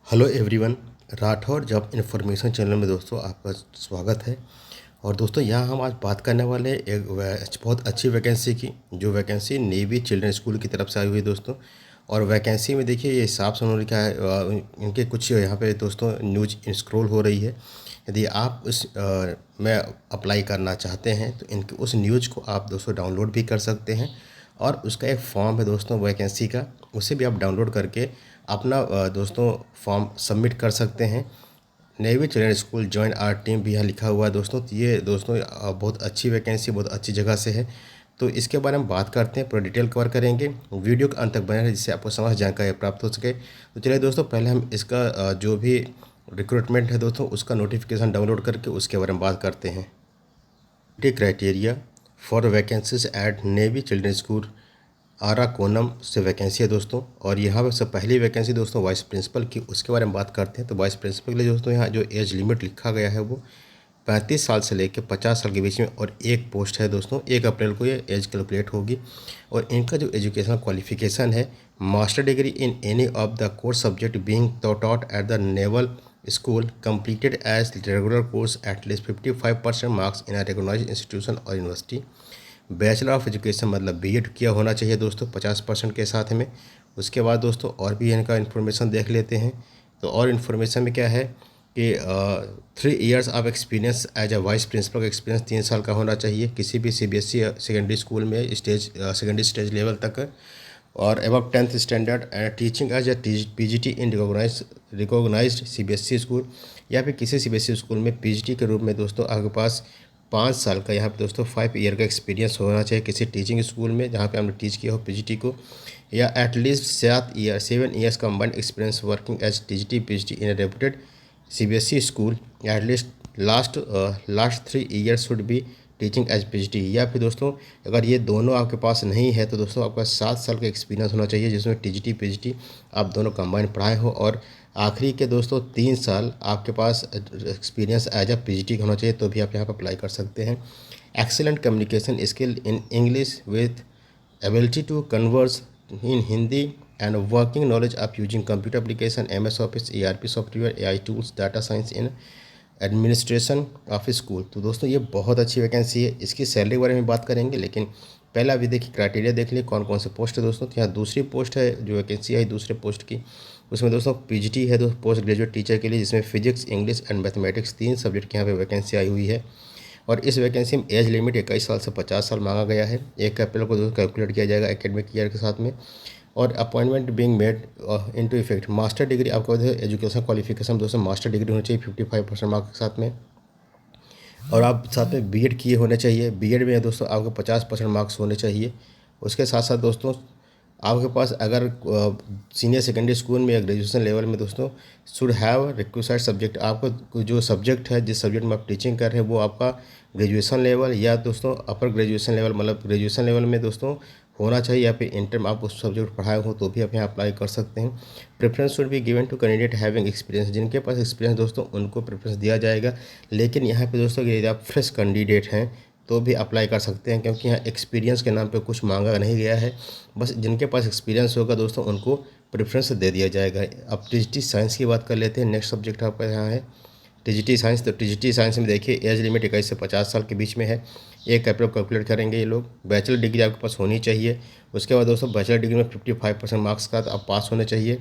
Hello everyone. Rathore job information channel में दोस्तों आपका स्वागत है। और दोस्तों यहाँ हम आज बात करने वाले हैं एक बहुत अच्छी वैकेंसी की, जो वैकेंसी नेवी चिल्ड्रन स्कूल की तरफ से आई हुई है दोस्तों। और वैकेंसी में देखिए ये साफ सुन लिखा है, इनके कुछ यहाँ पे दोस्तों न्यूज स्क्रॉल हो रही है। यदि आप उस में अप्लाई करना चाहते हैं तो इनके उस न्यूज को आप दोस्तों डाउनलोड भी कर सकते हैं। और उसका एक फॉर्म है दोस्तों वैकेंसी का, उसे भी आप डाउनलोड करके अपना दोस्तों फॉर्म सबमिट कर सकते हैं। Navy children School join our team भी यहाँ लिखा हुआ है दोस्तों। तो ये दोस्तों बहुत अच्छी वैकेंसी, बहुत अच्छी जगह से है। तो इसके बारे में बात करते हैं, पूरा डिटेल कवर करेंगे। वीडियो के अंत तक बने रहे जिससे आपको समझ जानकारी प्राप्त हो सके। तो चलिए दोस्तों, पहले हम इसका जो भी रिक्रूटमेंट है दोस्तों उसका नोटिफिकेशन डाउनलोड करके उसके बारे में बात करते हैं। Criteria for vacancies at navy children school Arakkonam से वैकेंसी है दोस्तों। और यहाँ पर सब पहली वैकेंसी दोस्तों वाइस प्रिंसिपल की, उसके बारे में बात करते हैं। तो वाइस प्रिंसिपल के लिए दोस्तों यहाँ जो एज लिमिट लिखा गया है वो 35 साल से लेकर 50 साल के बीच में, और एक पोस्ट है दोस्तों। 1 अप्रैल को ये एज कैलकुलेट होगी। और इनका जो एजुकेशनल क्वालिफिकेशन है, master degree in any of the course subject being taught at the naval school completed as regular course at least 55% marks in a recognised institution और यूनिवर्सिटी। बैचलर ऑफ एजुकेशन मतलब BEd किया होना चाहिए दोस्तों 50% के साथ में। उसके बाद दोस्तों और भी इनका इन्फॉर्मेशन देख लेते हैं। तो और इन्फॉर्मेशन में क्या है कि 3 years of experience as a vice principal का एक्सपीरियंस 3 साल का होना चाहिए किसी भी सीबीएसई सेकेंडरी स्कूल में सेकेंडरी स्टेज लेवल तक। और above 10th standard and teaching as a PGT in recognised CBSE school, या फिर किसी सीबीएसई स्कूल में पीजीटी के रूप में दोस्तों आपके पास 5 साल का यहाँ पे दोस्तों 5 ईयर का एक्सपीरियंस होना चाहिए किसी टीचिंग स्कूल में जहाँ पे हमने टीच किया हो पीजीटी को। या at least 7 years combined experience working as TGT PGT in a reputed CBSE school. At least last 3 years should be teaching as PGT. या फिर दोस्तों अगर ये दोनों आपके पास नहीं है तो दोस्तों आपका 7 साल का एक्सपीरियंस होना चाहिए जिसमें टीजीटी पीजीटी आप दोनों कंबाइन पढ़ाए हो। और आखिरी के दोस्तों 3 साल आपके पास एक्सपीरियंस एज अ पीजीटी होना चाहिए, तो भी आप यहाँ पर अप्लाई कर सकते हैं। Excellent communication skill in English with ability to converse in Hindi and working knowledge of using computer application MS office ERP software AI tools data science in administration of school. तो दोस्तों ये बहुत अच्छी वैकेंसी है। इसकी सैलरी के बारे में बात करेंगे, लेकिन पहला अभी देखिए क्राइटेरिया देख लिए कौन कौन से पोस्ट है दोस्तों। तो यहाँ दूसरी पोस्ट है जो वैकेंसी है दूसरे पोस्ट की, उसमें दोस्तों पीजीटी है दोस्तों पोस्ट ग्रेजुएट टीचर के लिए, जिसमें physics English and mathematics 3 subject की यहाँ पे वैकेंसी आई हुई है। और इस वैकेंसी में एज लिमिट 21 साल से 50 साल मांगा गया है। 1 अप्रैल को दोस्तों कैलकुलेट किया जाएगा एकेडमिक ईयर के साथ में। और appointment being made into effect master degree आपको एजुकेशन क्वालिफिकेशन दोस्तों मास्टर डिग्री होनी चाहिए 55% मार्क्स के साथ में। और आप साथ में बीएड किए होने चाहिए। बीएड में दोस्तों आपको 50% मार्क्स होने चाहिए। उसके साथ साथ दोस्तों आपके पास अगर सीनियर सेकेंडरी स्कूल में या ग्रेजुएशन लेवल में दोस्तों शुड हैव रिक्वेस्ट सब्जेक्ट, आपको जो सब्जेक्ट है जिस सब्जेक्ट में आप टीचिंग कर रहे हैं वो आपका ग्रेजुएशन लेवल या दोस्तों अपर ग्रेजुएशन लेवल मतलब ग्रेजुएशन लेवल में दोस्तों होना चाहिए, या फिर इंटर में आप उस सब्जेक्ट पढ़ाए हो तो भी आप यहाँ अप्लाई कर सकते हैं। Preference should be given to candidate having experience, जिनके पास एक्सपीरियंस दोस्तों उनको प्रेफरेंस दिया जाएगा। लेकिन यहाँ पे दोस्तों यदि आप फ्रेश कैंडिडेट हैं तो भी अप्लाई कर सकते हैं, क्योंकि यहाँ एक्सपीरियंस के नाम पे कुछ मांगा नहीं गया है। बस जिनके पास एक्सपीरियंस होगा दोस्तों उनको प्रेफरेंस दे दिया जाएगा। अब टीजीटी साइंस की बात कर लेते हैं। नेक्स्ट सब्जेक्ट आपका यहाँ है टीजीटी साइंस। तो टीजीटी साइंस में देखिए एज लिमिट 21 से 50 साल के बीच में है। 1 अप्रैल कैलकुलेट करेंगे ये लोग। बैचलर डिग्री आपके पास होनी चाहिए। उसके बाद दोस्तों बैचलर डिग्री में 55% मार्क्स का आप पास होने चाहिए।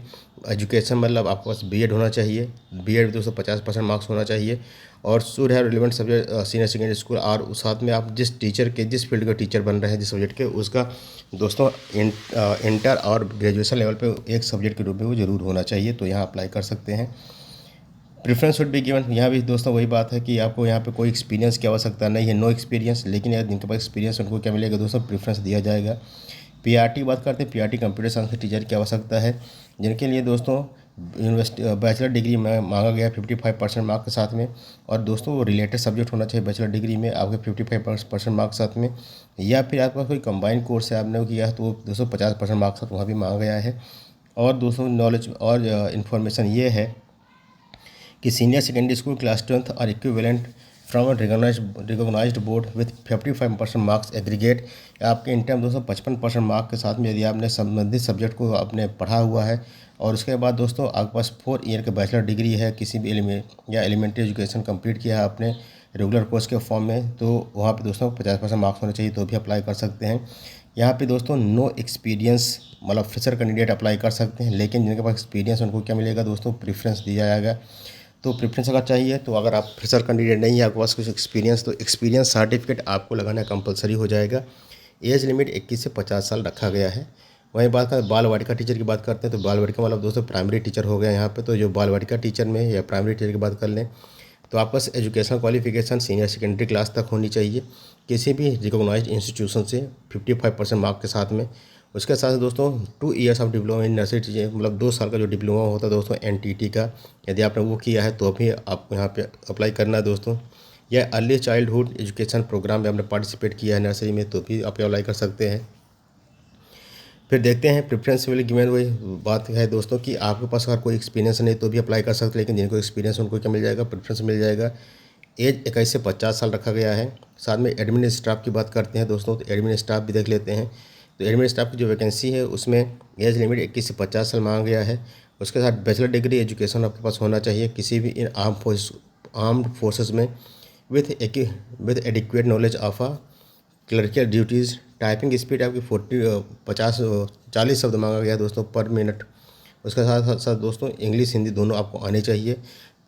एजुकेशन मतलब आपके पास बीएड होना चाहिए। बीएड में दोस्तों 50% मार्क्स होना चाहिए। और should have relevant subject senior secondary school, और उस साथ में आप जिस टीचर के जिस फील्ड का टीचर बन रहे हैं जिस सब्जेक्ट के, उसका दोस्तों इंटर और ग्रेजुएशन लेवल पे एक सब्जेक्ट के रूप में वो जरूर होना चाहिए। तो यहाँ अप्लाई कर सकते हैं। प्रेफरेंस शुड बी गिवन, यहाँ भी दोस्तों वही बात है कि आपको यहाँ पे कोई एक्सपीरियंस की आवश्यकता नहीं है, नो एक्सपीरियंस। लेकिन यार जिनके पास एक्सपीरियंस उनको क्या मिलेगा दोस्तों, प्रेफरेंस दिया जाएगा। पीआरटी की बात करते हैं। पीआरटी कंप्यूटर साइंस के टीचर की आवश्यकता है, जिनके लिए दोस्तों यूनिवर्सिटी बैचलर डिग्री में मांगा गया 55% मार्क्स के साथ में। और दोस्तों वो रिलेटेड सब्जेक्ट होना चाहिए बैचलर डिग्री में आपके 55% मार्क्स के साथ में। या फिर आपका कोई कंबाइंड कोर्स है आपने किया है तो दोस्तों 50% मार्क्स साथ वहाँ भी मांगा गया है। और दोस्तों नॉलेज और इन्फॉर्मेशन ये है कि senior secondary school class 10th और equivalent from a recognised board with 55% marks aggregate. आपके इंटर में दोस्तों 55% मार्क के साथ में यदि आपने संबंधित सब्जेक्ट को आपने पढ़ा हुआ है और उसके बाद दोस्तों आपके पास 4 ईयर का बैचलर डिग्री है, किसी भी एलिमेंट्री एजुकेशन कंप्लीट किया है आपने रेगुलर कोर्स के फॉर्म में, तो वहाँ पे दोस्तों 50% मार्क्स होने चाहिए तो भी अप्लाई कर सकते हैं। यहाँ पे दोस्तों नो एक्सपीरियंस मतलब फ्रेशर कैंडिडेट अप्लाई कर सकते हैं, लेकिन जिनके पास एक्सपीरियंस उनको क्या मिलेगा दोस्तों, प्रेफरेंस दिया जाएगा। तो प्रेफरेंस अगर चाहिए तो अगर आप फ्रेशर कैंडिडेट नहीं है, आपके पास कुछ एक्सपीरियंस, तो एक्सपीरियंस सर्टिफिकेट आपको लगाना कंपलसरी हो जाएगा। एज लिमिट 21 से 50 साल रखा गया है। वहीं बात करें बाल वाटिका टीचर की बात करते हैं, तो बाल वाटिका मतलब दोस्तों प्राइमरी टीचर हो गया यहाँ पे। तो जो बाल वाटिका टीचर में या प्राइमरी टीचर की बात कर लें तो आपका educational qualification senior secondary class तक होनी चाहिए किसी भी रिकॉग्नाइज्ड इंस्टीट्यूशन से 55% मार्क के साथ में। उसके साथ दोस्तों 2 years of diploma in nursery teaching मतलब 2 साल का जो डिप्लोमा होता है दोस्तों एनटीटी का, यदि आपने वो किया है तो भी आपको यहाँ पे अप्लाई करना है दोस्तों। या अर्ली चाइल्डहुड एजुकेशन प्रोग्राम में आपने पार्टिसिपेट किया है नर्सरी में तो भी आप अप्लाई कर सकते हैं। फिर देखते हैं प्रेफरेंस वाली गिवन वही बात है दोस्तों कि आपके पास अगर कोई एक्सपीरियंस नहीं तो भी अप्लाई कर सकते, लेकिन जिनको एक्सपीरियंस उनको क्या मिल जाएगा, प्रेफरेंस मिल जाएगा। एज 21 से 50 साल रखा गया है। साथ में एडमिन स्टाफ की बात करते हैं दोस्तों, तो एडमिन स्टाफ भी देख लेते हैं। तो एडमिन स्टाफ की जो वैकेंसी है उसमें एज लिमिट 21 से 50 साल मांगा गया है। उसके साथ बैचलर डिग्री एजुकेशन आपके पास होना चाहिए किसी भी इन आर्म्ड फोर्सेस में with adequate knowledge of a clerical duties. Typing speed आपकी 40 शब्द मांगा गया है दोस्तों पर मिनट। उसके साथ साथ दोस्तों इंग्लिश हिंदी दोनों आपको आने चाहिए।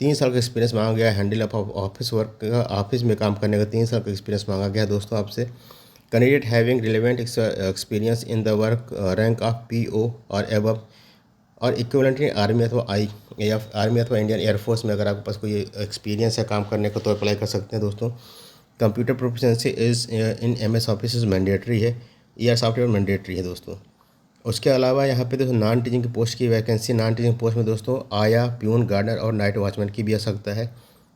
3 साल का एक्सपीरियंस मांगा गया है, हैंडल ऑफ ऑफिस वर्क का, ऑफिस में काम करने का 3 साल का एक्सपीरियंस मांगा गया है दोस्तों आपसे। Candidate having relevant experience in the work rank of PO और एबव और इक्विवेलेंट आर्मी अथवा आर्मी अथवा इंडियन एयरफोर्स में अगर आपके पास कोई एक्सपीरियंस है काम करने का तो अप्लाई कर सकते हैं दोस्तों। Computer proficiency is in MS office is mandatory है या सॉफ्टवेयर मैंडेटरी है दोस्तों। उसके अलावा यहाँ पे दोस्तों नॉन टीचिंग की पोस्ट की वैकेंसी, नॉन टीचिंग पोस्ट में दोस्तों आया, प्यून, गार्डनर और नाइट वॉचमैन की भी आ सकता है।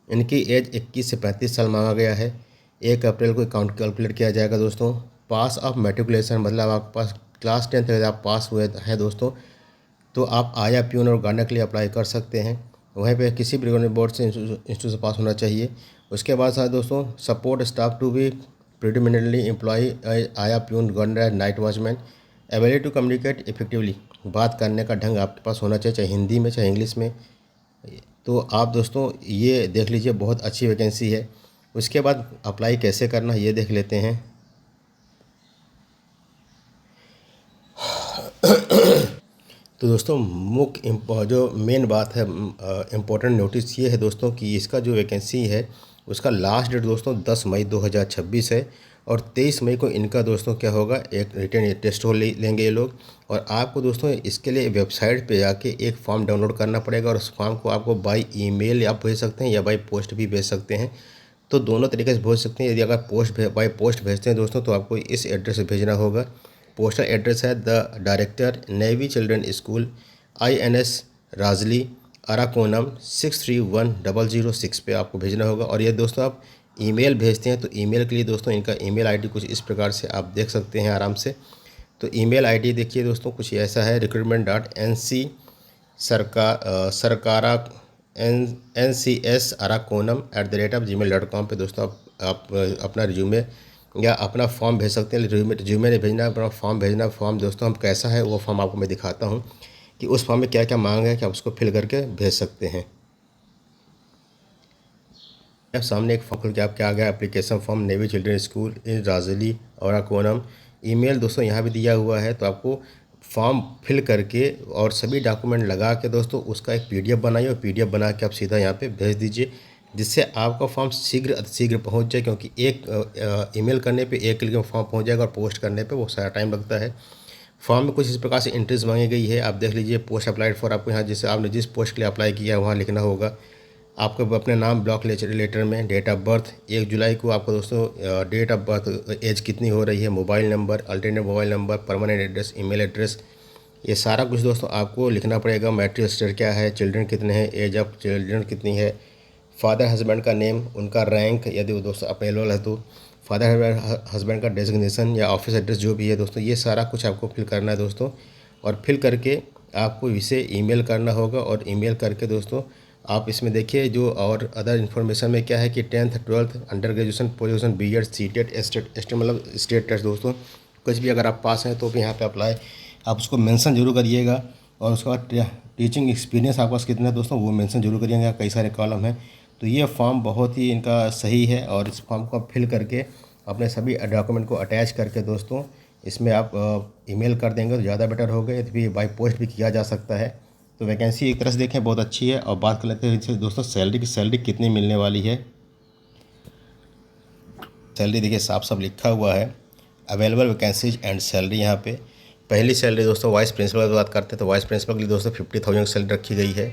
इनकी एज 21 से 35 साल मांगा गया है। 1 अप्रैल को अकाउंट कैलकुलेट किया जाएगा दोस्तों। पास ऑफ मेट्रिकुलेशन मतलब आपके पास क्लास 10 तक आप पास हुए हैं दोस्तों तो आप आया, प्यून और गार्डनर के लिए अप्लाई कर सकते हैं। वहीं पे किसी भी गवर्नमेंट बोर्ड से इंस्टीट्यूट से पास होना चाहिए। उसके बाद साथ दोस्तों support staff to be predominantly employ आया, peon, gardener, night watchman. Ability to communicate effectively, बात करने का ढंग आपके पास होना चाहिए, चाहे हिंदी में चाहे इंग्लिश में। तो आप दोस्तों ये देख लीजिए, बहुत अच्छी वैकेंसी है। उसके बाद अप्लाई कैसे करना ये देख लेते हैं। तो दोस्तों मुख्य जो मेन बात है इम्पोर्टेंट नोटिस ये है दोस्तों कि इसका जो वैकेंसी है उसका लास्ट डेट दोस्तों 10 मई 2026 है और 23 मई को इनका दोस्तों क्या होगा, एक रिटर्न टेस्ट हो लेंगे ये लोग। और आपको दोस्तों इसके लिए वेबसाइट पे जाके एक फॉर्म डाउनलोड करना पड़ेगा और उस फॉर्म को आपको बाय ईमेल आप भेज सकते हैं या बाय पोस्ट भी भेज सकते हैं। तो दोनों तरीके से भेज सकते हैं। यदि अगर बाय पोस्ट भेजते हैं दोस्तों तो आपको इस एड्रेस से भेजना होगा। पोस्टल एड्रेस है the director navy children school, INS Rajli, Arakkonam 631006 पे आपको भेजना होगा। और ये दोस्तों आप ईमेल भेजते हैं तो ईमेल के लिए दोस्तों इनका ईमेल आईडी कुछ इस प्रकार से आप देख सकते हैं आराम से। तो ईमेल आईडी देखिए दोस्तों कुछ ऐसा है, recruitment.nc सरकारा ncs@gmail.com पे दोस्तों आप अपना रिज्यूमे या अपना फॉर्म भेज सकते हैं। रिज्यूमे नहीं भेजना, अपना फॉर्म भेजना। फॉर्म दोस्तों हम कैसा है वो फॉर्म आपको मैं दिखाता हूँ कि उस फॉर्म में क्या क्या मांग है कि आप उसको फिल करके भेज सकते हैं। अब सामने एक फॉर्म खुल के आपके आ गया, application form navy children school in राजली और अकोनम। ईमेल दोस्तों यहाँ भी दिया हुआ है। तो आपको फॉर्म फिल करके और सभी डॉक्यूमेंट लगा के दोस्तों उसका एक PDF बनाइए और PDF बना के आप सीधा यहाँ पे भेज दीजिए, जिससे आपका फॉर्म शीघ्र अतिशीघ्र पहुँच जाए। क्योंकि एक ईमेल करने पे एक क्लिक में फॉर्म पहुँच जाएगा और पोस्ट करने पे बहुत सारा टाइम लगता है। फॉर्म में कुछ इस प्रकार से एंट्रीज मांगी गई है, आप देख लीजिए। पोस्ट अप्लाइड फॉर, आपको यहाँ जैसे आपने जिस पोस्ट के लिए अप्लाई किया है वहाँ लिखना होगा। आपको अपने नाम ब्लॉक लेटर में, डेट ऑफ बर्थ 1 जुलाई को आपको दोस्तों डेट ऑफ बर्थ, एज कितनी हो रही है, mobile number, alternate mobile number, permanent address, email address, ये सारा कुछ दोस्तों आपको लिखना पड़ेगा। मैट्रिक स्टेट क्या है, चिल्ड्रन कितने हैं, एज ऑफ चिल्ड्रन कितनी है, फादर हस्बैंड का नेम, उनका रैंक यदि वो दोस्तों अवेलेबल है तो, फादर हस्बैंड का डेजिग्नेशन या ऑफिस एड्रेस जो भी है दोस्तों, ये सारा कुछ आपको फिल करना है दोस्तों। और फिल करके आपको इसे ईमेल करना होगा और ईमेल करके दोस्तों आप इसमें देखिए जो और अदर इन्फॉर्मेशन में क्या है कि 10th 12th under graduation post graduation BEd CTET state मतलब स्टेट टेस्ट दोस्तों कुछ भी अगर आप पास हैं तो भी यहाँ पे अप्लाई आप उसको मेंशन जरूर करिएगा। और उसके बाद टीचिंग एक्सपीरियंस आपके पास कितना है दोस्तों वो मेंशन जरूर करिएगा। कई सारे कॉलम हैं तो ये फॉर्म बहुत ही इनका सही है और इस फॉर्म को आप फिल करके अपने सभी डॉक्यूमेंट को अटैच करके दोस्तों इसमें आप ईमेल कर देंगे तो ज़्यादा बेटर होगा। यदि भी बाई पोस्ट भी किया जा सकता है। तो वैकेंसी एक तरह से देखें बहुत अच्छी है। और बात कर लेते हैं इनसे दोस्तों सैलरी की, सैलरी कितनी मिलने वाली है। सैलरी देखिए साफ साफ लिखा हुआ है अवेलेबल वैकेंसीज एंड सैलरी। यहाँ पे पहली सैलरी दोस्तों वाइस प्रिंसिपल की बात करते हैं तो वाइस प्रिंसिपल के लिए दोस्तों 50,000 की सैलरी रखी गई है।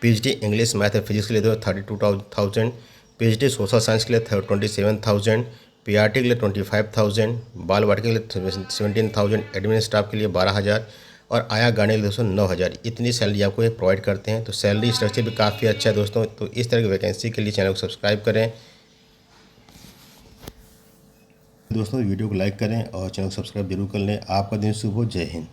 PhD English math and physics के लिए दोस्तों 32,000, पीएचडी सोशल साइंस के लिए 27,000, पीआरटी के लिए 25,000, बाल वाटिका के लिए 17,000, एडमिन स्टाफ के लिए 12,000 और आया गाने के लिए दोस्तों 9,000। इतनी सैलरी आपको ये प्रोवाइड करते हैं। तो सैलरी स्ट्रक्चर भी काफ़ी अच्छा है दोस्तों। तो इस तरह की वैकेंसी के लिए चैनल को सब्सक्राइब करें दोस्तों, वीडियो को लाइक करें और चैनल को सब्सक्राइब जरूर कर लें। आपका दिन शुभ हो। जय हिंद।